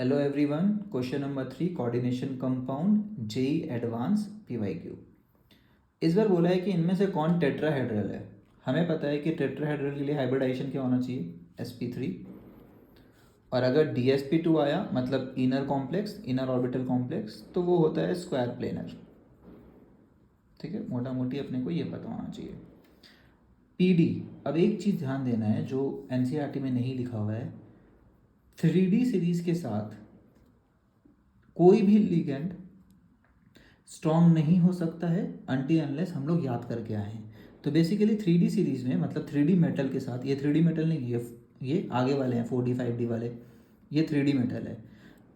Hello everyone, question number 3 coordination compound JEE advanced PYQ. इस बार बोला है कि इनमें से कौन टेट्राहेड्रल है। हमें पता है कि टेट्राहेड्रल के लिए हाइब्रिडाइजेशन क्या होना चाहिए, sp3। और अगर dsp2 आया मतलब inner complex, inner orbital complex, तो वो होता है स्क्वायर प्लेनर। ठीक है, मोटा मोटी अपने को ये पता होना चाहिए। pd, अब एक चीज़ ध्यान देना है जो एनसीईआरटी में नहीं लिखा हुआ है, 3D सीरीज के साथ कोई भी लिगेंड स्ट्रॉन्ग नहीं हो सकता है अनटिल अनलेस हम लोग याद करके आए हैं। तो बेसिकली 3D सीरीज में मतलब 3D मेटल के साथ, ये 3D मेटल नहीं, ये आगे वाले हैं 4D 5D वाले, ये 3D मेटल है।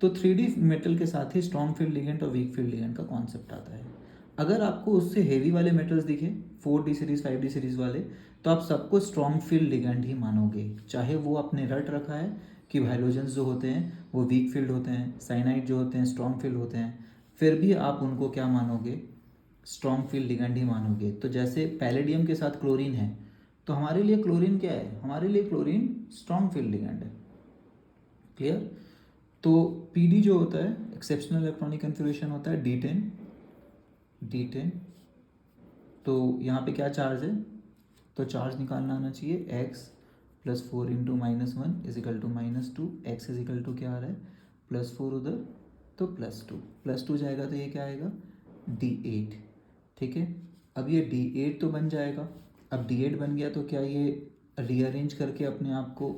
तो 3D मेटल के साथ ही स्ट्रॉन्ग फील्ड लिगेंड और वीक फील्ड लिगेंड का कॉन्सेप्ट आता है। अगर आपको उससे हेवी वाले मेटल्स दिखे 4D सीरीज 5D सीरीज वाले, तो आप सबको स्ट्रॉन्ग फील्ड लिगेंड ही मानोगे, चाहे वो आपने रट रखा है कि हाइड्रोजन्स जो होते हैं वो वीक फील्ड होते हैं, साइनाइड जो होते हैं स्ट्रॉन्ग फील्ड होते हैं, फिर भी आप उनको क्या मानोगे, स्ट्रॉन्ग फील्ड लिगेंड ही मानोगे। तो जैसे पैलेडियम के साथ क्लोरीन है, तो हमारे लिए क्लोरीन क्या है, हमारे लिए क्लोरीन स्ट्रॉन्ग फील्ड लिगेंड है। क्लियर। तो पीडी जो होता है एक्सेप्शनल इलेक्ट्रॉनिक कन्फिग्रेशन होता है D10। तो यहाँ पे क्या चार्ज है, तो चार्ज निकालना आना चाहिए x+4 into -1 is equal to -2, x is equal to क्या आ रहा है +4 उधर, तो +2 जाएगा तो ये क्या आएगा D8। ठीक है, अब ये D8 तो बन जाएगा। अब D8 बन गया तो क्या ये रीअरेंज करके अपने आप को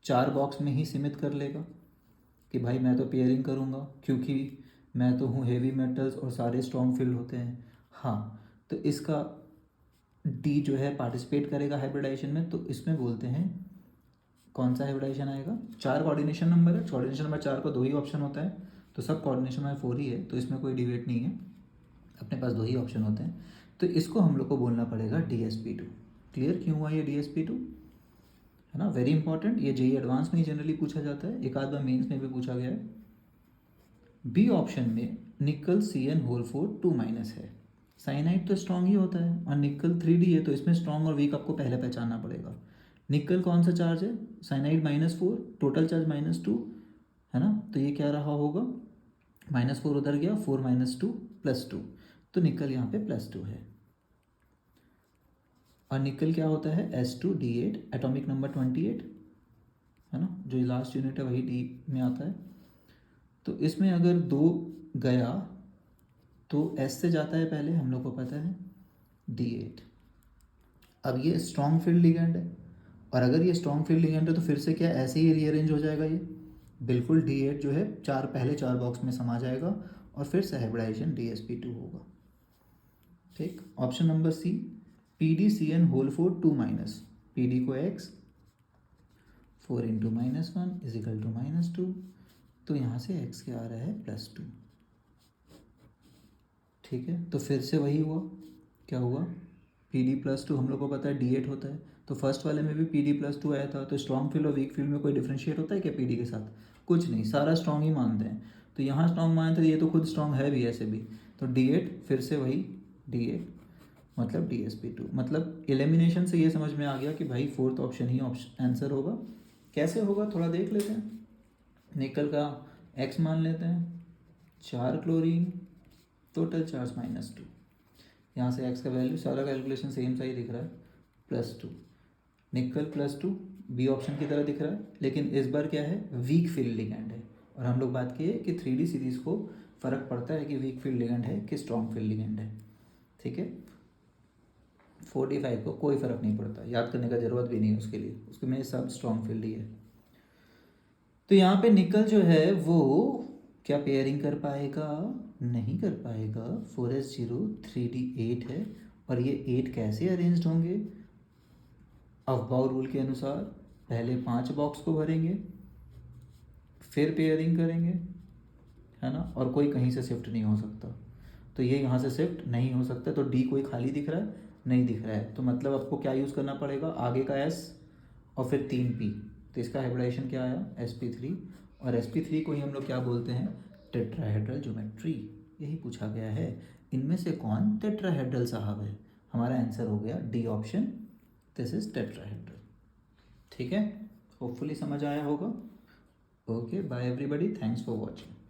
4 बॉक्स में ही सीमित कर लेगा कि भाई मैं तो पेयरिंग करूँगा क्योंकि मैं तो हूँ हेवी मेटल्स और सारे स्ट्रॉन्ग फील्ड होते हैं। हाँ, तो इसका डी जो है पार्टिसिपेट करेगा हाइब्रिडाइजेशन में, तो इसमें बोलते हैं कौन सा हाइब्रिडाइजेशन आएगा। 4 कोऑर्डिनेशन नंबर है, कोऑर्डिनेशन नंबर 4 को 2 ही ऑप्शन होता है, तो सब कोऑर्डिनेशन नंबर 4 ही है, तो इसमें कोई डिबेट नहीं है, अपने पास 2 ही ऑप्शन होते हैं। तो इसको हम लोग को बोलना पड़ेगा DsP2। क्लियर क्यों हुआ ये DsP2, है ना, वेरी इंपॉर्टेंट। ये जेई एडवांस में ही जनरली पूछा जाता है, एक आध बार मेंस में भी पूछा गया है। बी ऑप्शन में निकल CN4 2- है, साइनाइड तो स्ट्रॉन्ग ही होता है और निकल 3D है, तो इसमें स्ट्रॉन्ग और वीक आपको पहले पहचानना पड़ेगा। निकल कौन सा चार्ज है, साइनाइड -4, टोटल चार्ज -2, है ना, तो ये क्या रहा होगा -4 उधर गया, 4 - 2 +2, तो निकल यहाँ पे +2 है। और निकल क्या होता है S2D8, एटॉमिक नंबर 28, है ना, जो लास्ट यूनिट है वही डी में आता है। तो इसमें अगर 2 गया तो S से जाता है पहले, हम लोग को पता है D8। अब ये स्ट्रॉन्ग फील्ड लिगेंड है, और अगर ये स्ट्रॉन्ग फील्ड लिगेंड है तो फिर से क्या ऐसे ही रीअरेंज हो जाएगा, ये बिल्कुल D8 जो है पहले 4 बॉक्स में समा जाएगा और फिर से हाइब्रिडाइजेशन DsP2 होगा। ठीक, option number c PdCN4 2-, PD को x 4 इंटू -1 इजिकल टू -2, तो यहाँ से x क्या आ रहा है +2। ठीक है, तो फिर से वही हुआ, क्या हुआ PD+2, हम लोग को पता है D8 होता है, तो फर्स्ट वाले में भी PD+2 आया था। तो स्ट्रॉन्ग फील्ड और वीक फील्ड में कोई डिफ्रेंशिएट होता है क्या PD के साथ, कुछ नहीं, सारा स्ट्रॉन्ग ही मानते हैं। तो यहाँ स्ट्रॉन्ग मानते हैं, ये तो खुद स्ट्रॉन्ग है भी ऐसे भी, तो D8 फिर से वही D8 मतलब DsP2। मतलब एलिमिनेशन से ये समझ में आ गया कि भाई फोर्थ ऑप्शन ही ऑप्शन आंसर होगा। कैसे होगा थोड़ा देख लेते हैं। निकल का x मान लेते हैं, 4 क्लोरीन, टोटल चार्ज -2, यहाँ से x का वैल्यू, सारा कैलकुलेशन सेम सा ही दिख रहा है +2, निकल +2 बी ऑप्शन की तरह दिख रहा है, लेकिन इस बार क्या है वीक फील्ड लिगेंड है। और हम लोग बात किए कि 3D सीरीज को फ़र्क पड़ता है कि वीक फील्ड लिगेंड है कि स्ट्रॉन्ग फील्ड लिगेंड है। ठीक है, 45 को कोई फ़र्क नहीं पड़ता, याद करने का ज़रूरत भी नहीं है उसके लिए, उसके में सब स्ट्रॉन्ग फील्ड ही है। तो यहाँ पे निकल जो है वो क्या पेयरिंग कर पाएगा, नहीं कर पाएगा। 4s0 3d8 है, और ये 8 कैसे अरेंज्ड होंगे, अफबाउ रूल के अनुसार पहले 5 बॉक्स को भरेंगे, फिर पेयरिंग करेंगे, है ना, और कोई कहीं से शिफ्ट नहीं हो सकता। तो ये यहाँ से शिफ्ट नहीं हो सकता, तो डी कोई खाली दिख रहा है, नहीं दिख रहा है, तो मतलब आपको क्या यूज़ करना पड़ेगा, आगे का S और फिर 3p, तो इसका हाइब्रिडाइजेशन क्या आया sp3, और sp3 को ही हम लोग क्या बोलते हैं टेट्राहेड्रल ज्योमेट्री। यही पूछा गया है, इनमें से कौन टेट्राहेड्रल साहब है, हमारा आंसर हो गया D option, this is tetrahedral. ठीक है, होपफुली समझ आया होगा। Okay bye everybody, thanks for watching.